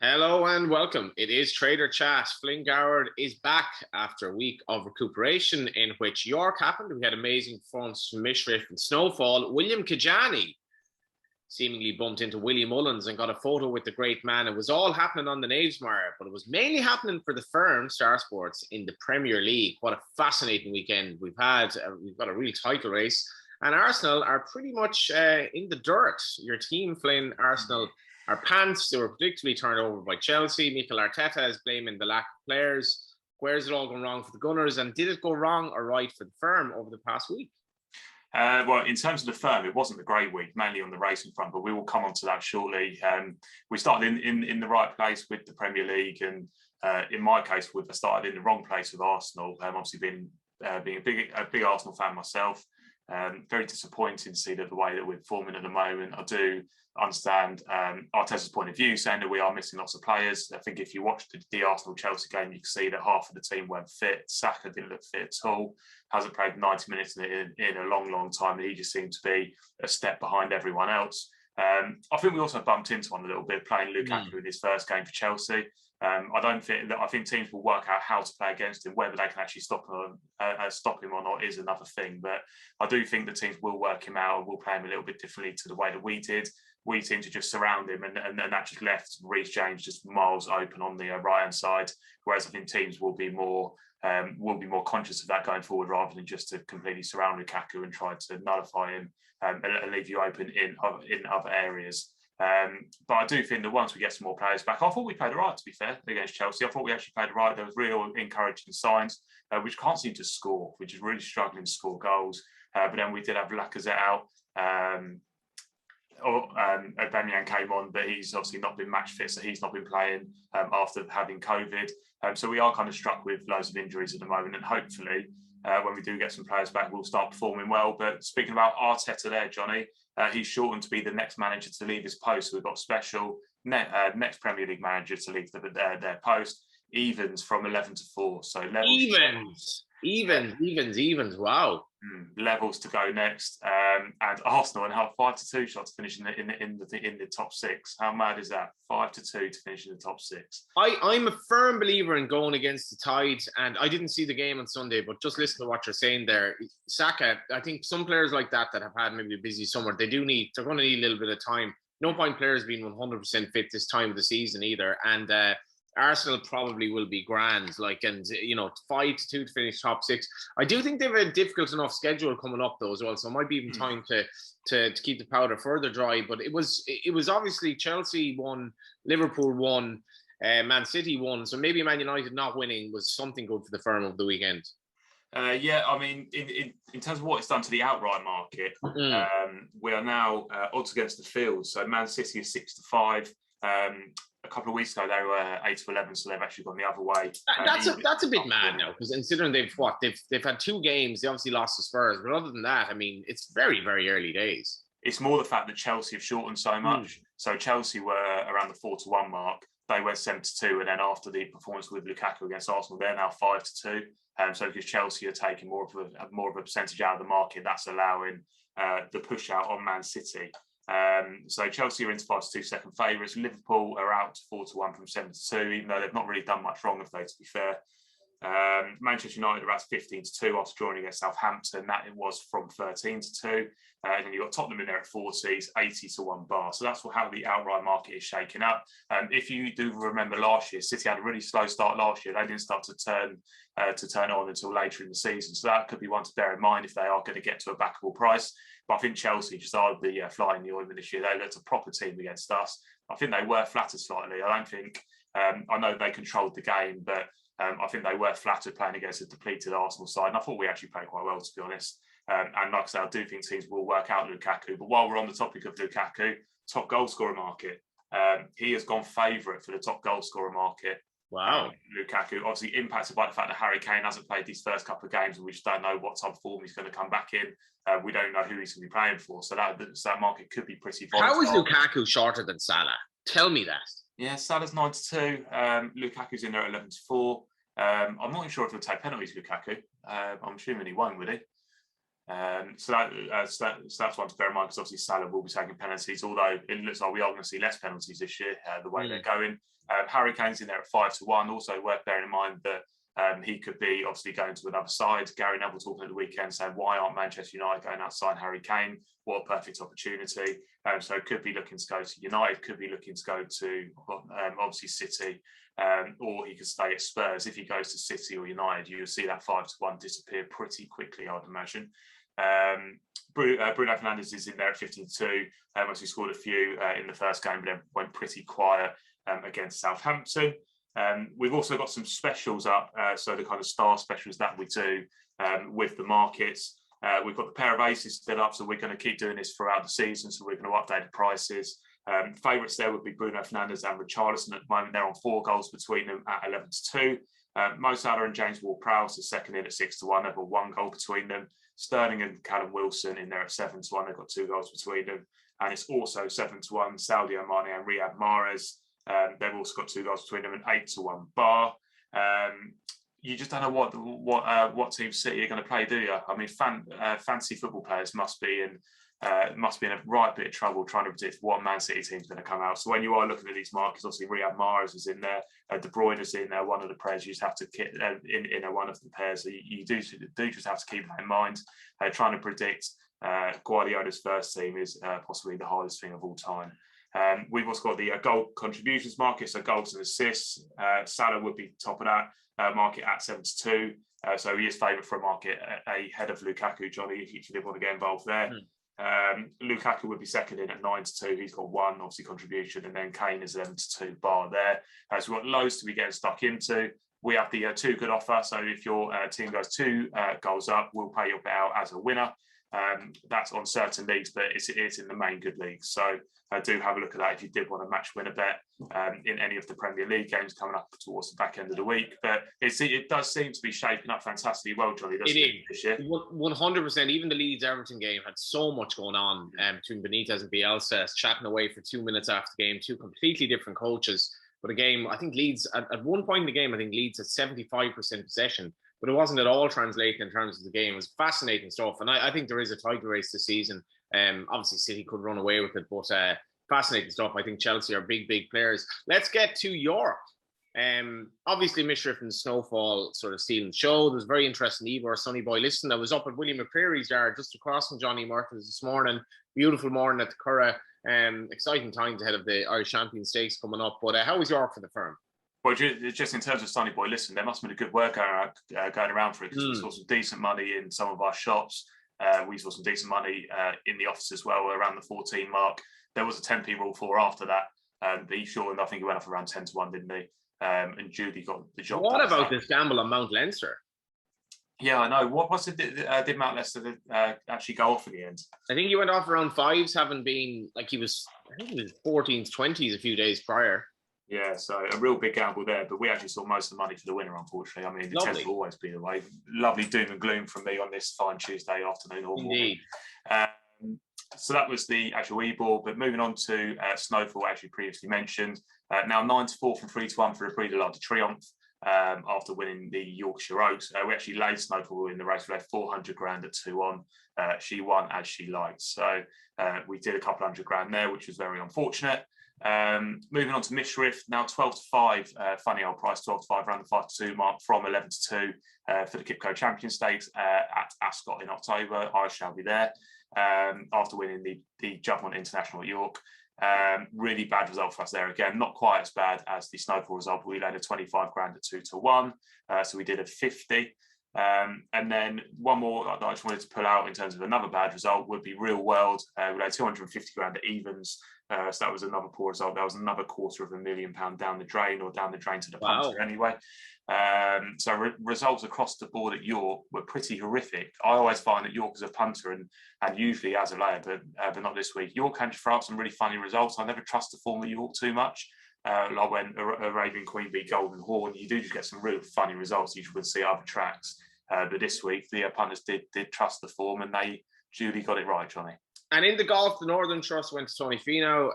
Hello and welcome. It is Trader Chat. Flynn Goward is back after a week of recuperation in which York happened. We had amazing performance from Mishriff and Snowfall. William Kajani seemingly bumped into Willie Mullins and got a photo with the great man. It was all happening on the Knavesmire, but it was mainly happening for the firm, Star Sports, in the Premier League. What a fascinating weekend we've had. We've got a real title race. And Arsenal are pretty much in the dirt. Your team, Flynn, Arsenal, are pants. They were predictably turned over by Chelsea. Mikel Arteta is blaming the lack of players. Where's it all gone wrong for the Gunners? And did it go wrong or right for the firm over the past week? Well, in terms of the firm, it wasn't a great week, mainly on the racing front, but we will come on to that shortly. We started in the right place with the Premier League, and in my case, we started in the wrong place with Arsenal. Obviously, being a big Arsenal fan myself, very disappointing to see that the way that we're performing at the moment. I do understand Arteta's point of view, saying that we are missing lots of players. I think if you watched the Arsenal-Chelsea game, you can see that half of the team weren't fit. Saka didn't look fit at all. Hasn't played 90 minutes in a long time, and he just seemed to be a step behind everyone else. I think we also bumped into one a little bit playing Lukaku in his first game for Chelsea. I think teams will work out how to play against him. Whether they can actually stop him or not is another thing. But I do think the teams will work him out and will play him a little bit differently to the way that we did. We seemed to just surround him, and that just left Reece James just miles open on the right-hand side. Whereas I think teams will be more conscious of that going forward, rather than just to completely surround Lukaku and try to nullify him and leave you open in other areas. But I do think that once we get some more players back, I thought we played all right, to be fair, against Chelsea. I thought we actually played all right. There was real encouraging signs, which can't seem to score, which is really struggling to score goals. But then we did have Lacazette out. Aubameyang came on, but he's obviously not been match fit, so he's not been playing after having COVID. So we are kind of struck with loads of injuries at the moment, and hopefully when we do get some players back, we'll start performing well. But speaking about Arteta there, Johnny, he's shortened to be the next manager to leave his post. So we've got special next Premier League manager to leave their post. Evans from 11 to 4. So levels Evens. Wow. Levels to go next, and Arsenal and have 5-2 shots finishing in the top 6. How mad is that? 5-2 to finish in the top 6. I'm a firm believer in going against the tide, and I didn't see the game on Sunday, but just listen to what you're saying there. Saka, I think some players like that have had maybe a busy summer, they're going to need a little bit of time. No point players being 100% fit this time of the season either, and Arsenal probably will be grand, 5-2 to finish top 6. I do think they have a difficult enough schedule coming up though as well, so it might be even time to keep the powder further dry. But it was obviously Chelsea won, Liverpool won, Man City won, so maybe Man United not winning was something good for the firm over the weekend. Yeah, I mean, in terms of what it's done to the outright market, we are now odds against the field. So Man City is 6-5. A couple of weeks ago they were 8-11, so they've actually gone the other way. That's a bit mad now, because considering they've had 2 games, they obviously lost to Spurs, but other than that, I mean, it's very, very early days. It's more the fact that Chelsea have shortened so much. So Chelsea were around the 4-1 mark. They went 7-2, and then after the performance with Lukaku against Arsenal, they're now 5-2. So because Chelsea are taking more of a percentage out of the market, that's allowing the push out on Man City. So Chelsea are into 5-2 second favourites. Liverpool are out 4-1 from 7-2, even though they've not really done much wrong, to be fair. Manchester United are at 15-2 after drawing against Southampton. That it was from 13-2. And then you've got Tottenham in there at 40s, 80-1 bar. So that's how the outright market is shaking up. If you do remember last year, City had a really slow start last year. They didn't start to turn on until later in the season. So that could be one to bear in mind if they are going to get to a backable price. But I think Chelsea just are the flying the ointment this year. They looked a proper team against us. I think they were flattered slightly. I don't think, I know they controlled the game, but I think they were flattered playing against a depleted Arsenal side. And I thought we actually played quite well, to be honest. And like I said, I do think teams will work out Lukaku. But while we're on the topic of Lukaku, top goal scorer market, he has gone favourite for the top goal scorer market. Wow. Lukaku, obviously impacted by the fact that Harry Kane hasn't played these first couple of games, and we just don't know what type of form he's going to come back in. We don't know who he's going to be playing for. So that market could be pretty volatile. How is Lukaku shorter than Salah? Tell me that. Yeah, Salah's 9-2. Lukaku's in there at 11-4. I'm not even sure if he'll take penalties, Lukaku. I'm assuming he won't, would he? So that's one to bear in mind, because obviously Salah will be taking penalties, although it looks like we are going to see less penalties this year, the way they're going. Harry Kane's in there at 5-1. Also worth bearing in mind that he could be obviously going to another side. Gary Neville talking at the weekend saying, why aren't Manchester United going outside Harry Kane? What a perfect opportunity. So could be looking to go to United, could be looking to go to obviously City, or he could stay at Spurs. If he goes to City or United, you'll see that 5-1 disappear pretty quickly, I'd imagine. Bruno Fernandez is in there at 15-2. Obviously scored a few in the first game, but then went pretty quiet against Southampton. We've also got some specials up, so the kind of star specials that we do with the markets. We've got the pair of aces still up, so we're going to keep doing this throughout the season, so we're going to update the prices. Favourites there would be Bruno Fernandez and Richarlison. At the moment, they're on 4 goals between them at 11-2. Mo Salah and James Ward-Prowse are second in at 6-1. They've got 1 goal between them. Sterling and Callum Wilson in there at 7-1. They've got 2 goals between them. And it's also 7-1, Sadio Mane and Riyad Mahrez. They've also got 2 goals between them, and 8-1 Bar. You just don't know what team City are going to play, do you? I mean, fantasy football players must be in a right bit of trouble trying to predict what Man City team's going to come out. So when you are looking at these markets, obviously Riyad Mahrez is in there, De Bruyne is in there, one of the pairs you just have to in one of the pairs. So you do just have to keep that in mind. Trying to predict Guardiola's first team is possibly the hardest thing of all time. We've also got the goal contributions market, so goals and assists. Salah would be top of that market at 7-2. So he is favourite for a market ahead of Lukaku, Johnny, if you did want to get involved there. Lukaku would be second in at 9-2. He's got 1 obviously contribution, and then Kane is 11-2 Bar there. So we've got loads to be getting stuck into. We have the 2 good offer. So if your team goes 2 goals up, we'll pay your bet out as a winner. That's on certain leagues, but it's in the main good leagues. So do have a look at that if you did want to match win a bet in any of the Premier League games coming up towards the back end of the week. But it does seem to be shaping up fantastically well, Johnny. Doesn't it this year? 100%. Even the Leeds-Everton game had so much going on between Benitez and Bielsa, chatting away for 2 minutes after the game, 2 completely different coaches. But a game, I think Leeds, at one point in the game, I think Leeds had 75% possession, but it wasn't at all translating in terms of the game. It was fascinating stuff. And I think there is a title race this season. Obviously, City could run away with it, but fascinating stuff. I think Chelsea are big players. Let's get to Europe. Obviously, Mishriff and Snowfall sort of stealing the show. There was a very interesting Ebor Sonny Boy listen that was up at William McCreary's yard just across from Johnny Murphy's this morning. Beautiful morning at the Curragh. Exciting times ahead of the Irish Champion Stakes coming up. But how was York for the firm? Well, just in terms of Sonny Boy, listen, there must have been a good work going around for it, because we saw some decent money in some of our shops. We saw some decent money in the office as well, around the 14 mark. There was a 10p rule for after that. But he shortened, I think he went up around 10-1, didn't he? And Judy got the job. What about this gamble on Mount Leinster? Yeah, I know. What's it? Did Mount Leinster actually go off in the end? I think he went off around 5s, having been I think he was 14s, 20s a few days prior. Yeah, so a real big gamble there, but we actually saw most of the money for the winner, unfortunately. I mean, it tends to always be the way. Lovely doom and gloom from me on this fine Tuesday afternoon. Indeed. So that was the actual Ebor, but moving on to Snowfall, actually previously mentioned. Now 9-4 from 3-1 for a Prix de l'Arc de Triomphe after winning the Yorkshire Oaks. We actually laid Snowfall in the race. We had 400 grand at 2-1. She won as she liked. So we did a couple $100,000 there, which was very unfortunate. Moving on to Mishriff, now 12-5, funny old price, 12-5 around the 5-2 mark from 11-2 for the Kipco Champion Stakes at Ascot in October. I shall be there after winning the Jumpmont International at York. Really bad result for us there again, not quite as bad as the Snowfall result. We laid a 25 grand at 2-1, so we did a 50. And then one more that I just wanted to pull out in terms of another bad result would be Real World. We laid 250 grand at evens. So that was another poor result. That was another £250,000 down the drain, or down the drain to the punter anyway. So results across the board at York were pretty horrific. I always find that York is a punter and usually as a layer, but not this week. York can throw out some really funny results. I never trust the form of York too much. Like when Arabian Queen beat Golden Horn, you do just get some really funny results you would see at other tracks. But this week, the punters did trust the form, and they duly got it right, Johnny. And in the golf, the Northern Trust went to Tony Finau.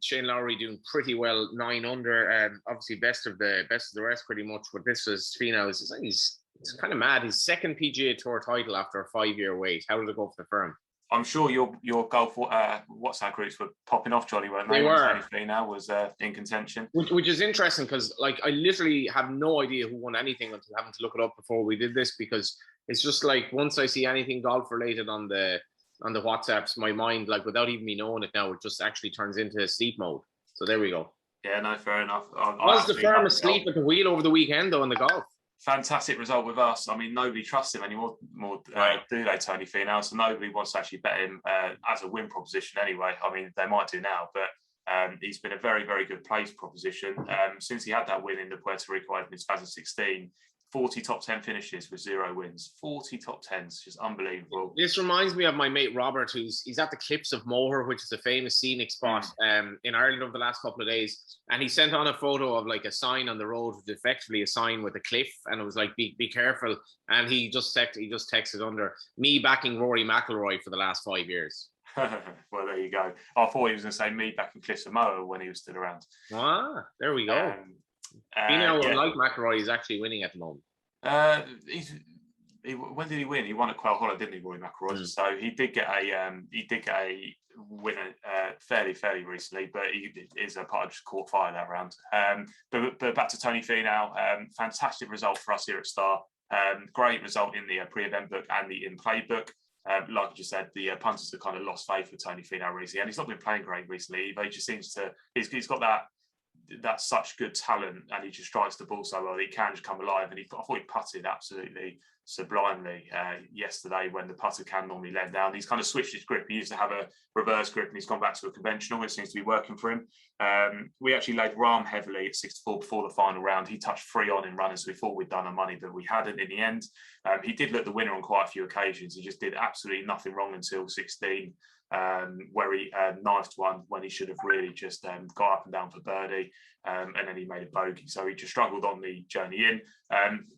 Shane Lowry doing pretty well, 9 under. Obviously, best of the rest, pretty much. But this was Finau's. He's It's kind of mad. His second PGA Tour title after a 5-year wait. How did it go for the firm? I'm sure your golf WhatsApp groups were popping off, Johnny, weren't they? They were. Tony Finau was in contention. Which is interesting because, like, I literally have no idea who won anything until having to look it up before we did this, because it's just like once I see anything golf related on the WhatsApps, my mind, like, without even me knowing it now, it just actually turns into sleep mode. So there we go. Yeah, no, fair enough. Was the firm asleep at the wheel over the weekend, though, in the golf? Fantastic result with us. I mean, nobody trusts him anymore, do they, Tony Finau? So nobody wants to actually bet him as a win proposition anyway. I mean, they might do now, but he's been a very, very good place proposition. Since he had that win in the Puerto Rico Open in 2016, 40 top 10 finishes with 0 wins. 40 top 10s, just unbelievable. This reminds me of my mate Robert, he's at the Cliffs of Moher, which is a famous scenic spot in Ireland over the last couple of days. And he sent on a photo of like a sign on the road, which is effectively a sign with a cliff, and it was like, be careful. And he just texted under, me backing Rory McIlroy for the last 5 years. Well, there you go. I thought he was going to say me backing Cliffs of Moher when he was still around. Ah, there we go. Like McIlroy, is actually winning at the moment. When did he win? He won at Quail Hollow, didn't he, Rory McIlroy? So he did get a win fairly recently, but he is a part of just caught fire that round. But back to Tony Finau, fantastic result for us here at Star. Great result in the pre-event book and the in-play book. Like I just said, the punters have kind of lost faith with Tony Finau recently, and he's not been playing great recently. But he just seems to he's got that's such good talent, and he just strikes the ball so well that he can just come alive. And I thought he putted absolutely sublimely yesterday when the putter can normally let down. He's kind of switched his grip. He used to have a reverse grip and he's gone back to a conventional. It seems to be working for him. We actually laid Rahm heavily at 64 before the final round. He touched 3 on in runners, so we thought we'd done our money, but we hadn't in the end. He did look the winner on quite a few occasions. He just did absolutely nothing wrong until 16. Where he knifed one when he should have really just got up and down for birdie, and then he made a bogey. So he just struggled on the journey in.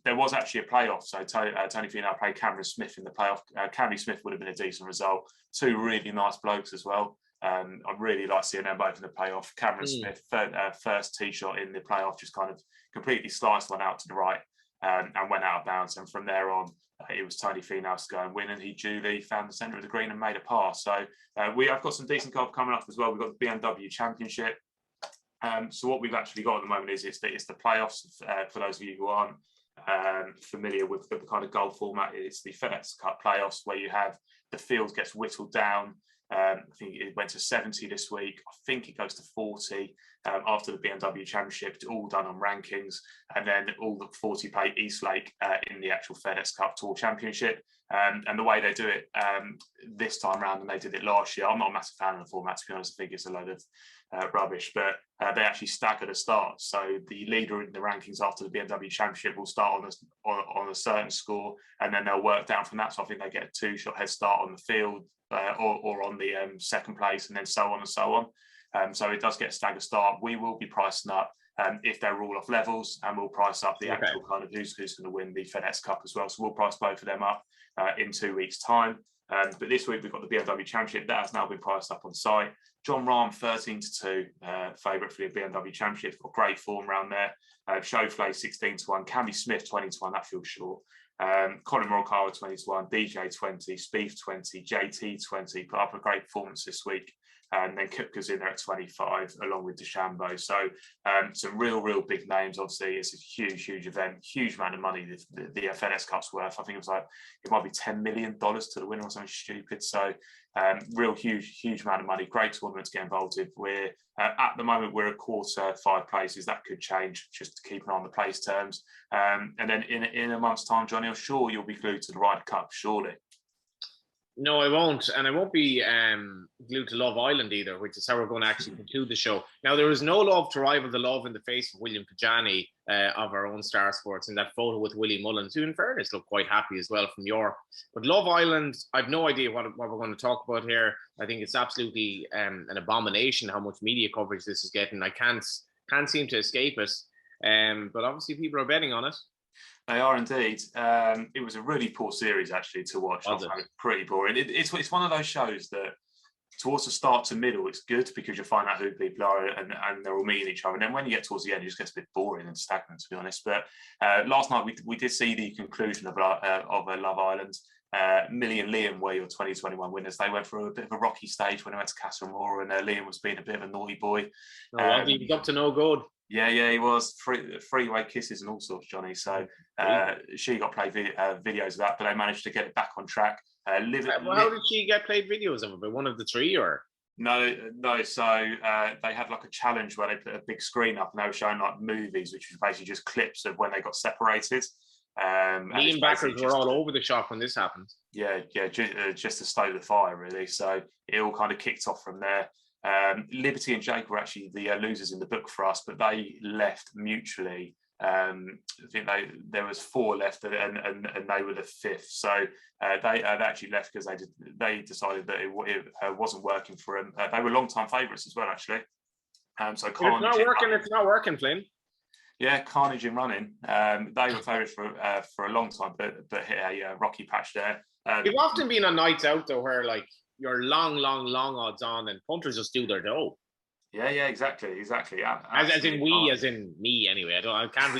There was actually a playoff, so Tony Finau played Cameron Smith in the playoff. Cammy Smith would have been a decent result. 2 really nice blokes as well. I really like seeing them both in the playoff. Cameron Smith, first tee shot in the playoff, just kind of completely sliced one out to the right and went out of bounds. And from there on, it was Tony Finau to go and win, and he duly found the centre of the green and made a par. So we have got some decent golf coming up as well. We've got the Bmw Championship. So what we've actually got at the moment is it's the playoffs. For those of you who aren't familiar with the kind of golf format, it's the FedEx Cup playoffs, where you have the field gets whittled down. I think it went to 70 this week. I think it goes to 40 after the Bmw Championship. It's all done on rankings, and then all the 40 play East Lake in the actual FedEx Cup Tour Championship. And the way they do it this time around, and they did it last year, I'm not a massive fan of the format, to be honest. I think it's a load of rubbish, but they actually stagger the starts. So the leader in the rankings after the Bmw Championship will start on a certain score, and then they'll work down from that. So I think they get a 2-shot head start on the field or on the second place, and then so on and so on. So it does get a staggered start. We will be pricing up if they're all off levels, and we'll price up the actual kind of who's going to win the FedEx Cup as well. So we'll price both of them up in 2 weeks' time. But this week we've got the Bmw Championship that has now been priced up on site. John Rahm 13-2 favourite for the Bmw Championship. Got great form around there. Schauffele 16-1. Cammy Smith 20-1. That feels short. Colin Morikawa 20-1. DJ 20. Spieth 20. JT 20. Put up a great performance this week. And then Koepka's in there at 25, along with DeChambeau. So some real big names. Obviously, it's a huge event, huge amount of money the FedEx Cup's worth. I think it might be $10 million to the winner or something stupid. So real huge amount of money. Great tournament to get involved with. We're at the moment we're a quarter 5 places. That could change, just to keep an eye on the place terms. And then in a month's time, Johnny, I'm sure you'll be glued to the Ryder Cup, surely. No, I won't. And I won't be glued to Love Island either, which is how we're going to actually conclude the show. Now, there is no love to rival the love in the face of William Kajani of our own Star Sports in that photo with Willie Mullins, who in fairness looked quite happy as well from Europe. But Love Island, I've no idea what we're going to talk about here. I think it's absolutely an abomination how much media coverage this is getting. I can't seem to escape it. But obviously people are betting on it. They are indeed. It was a really poor series actually to watch. I found it pretty boring. It's one of those shows that towards the start to middle, it's good because you find out who people are and they're all meeting each other. And then when you get towards the end, it just gets a bit boring and stagnant, to be honest. But last night we did see the conclusion of Love Island. Millie and Liam were your 2021 winners. They went through a bit of a rocky stage when they went to Castlemore, and Liam was being a bit of a naughty boy. He was up to no good. Yeah, he was. Freeway kisses and all sorts, Johnny. So she got played videos of that, but they managed to get it back on track. How did she get played videos of it? One of the three, or? No. So they had like a challenge where they put a big screen up and they were showing like movies, which was basically just clips of when they got separated. Me and backers were all over the shop when this happened. Yeah, just to stoke the fire, really. So it all kind of kicked off from there. Liberty and Jake were actually the losers in the book for us, but they left mutually. I think there was 4 left, and they were the 5th. So they actually left because they decided that it wasn't working for them. They were long-time favourites as well, actually. So it's not working, Flynn. Yeah, carnage in running. They were favourites for a long time, but hit a rocky patch there. You've often been on nights out though, where like you're long odds on, and punters just do their dough. Yeah, exactly. As in me anyway. I can't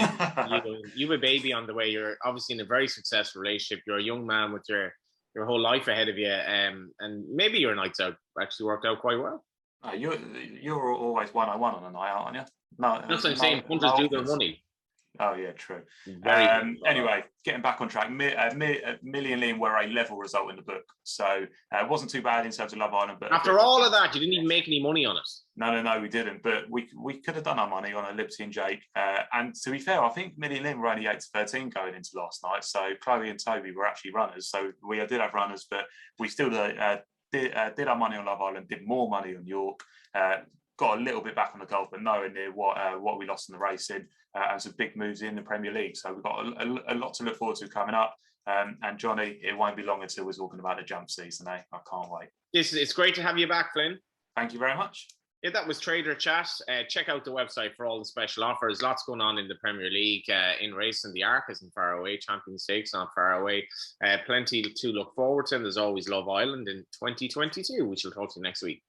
really. You have a baby on the way. You're obviously in a very successful relationship. You're a young man with your whole life ahead of you, and maybe your nights out actually worked out quite well. You're always 101 on a night out, aren't you? No, that's what I'm saying. Punters do their money. Oh yeah, true. Anyway, getting back on track. Millie and Liam were a level result in the book, so it wasn't too bad in terms of Love Island. But after all of that, you didn't even make any money on it. No, we didn't. But we could have done our money on a Liberty and Jake. And to be fair, I think Millie and Liam were only 8-13 going into last night. So Chloe and Toby were actually runners. So we did have runners, but we still did our money on Love Island. Did more money on York. Got a little bit back on the golf, but nowhere near what we lost in the racing, and some big moves in the Premier League. So we've got a lot to look forward to coming up. And Johnny, it won't be long until we're talking about the jump season, eh? I can't wait. It's great to have you back, Flynn. Thank you very much. Yeah, that was Trader Chat. Check out the website for all the special offers. Lots going on in the Premier League, in racing. The Arc isn't far away. Champions Stakes not far away. Plenty to look forward to. And there's always Love Island in 2022, which we'll talk to you next week.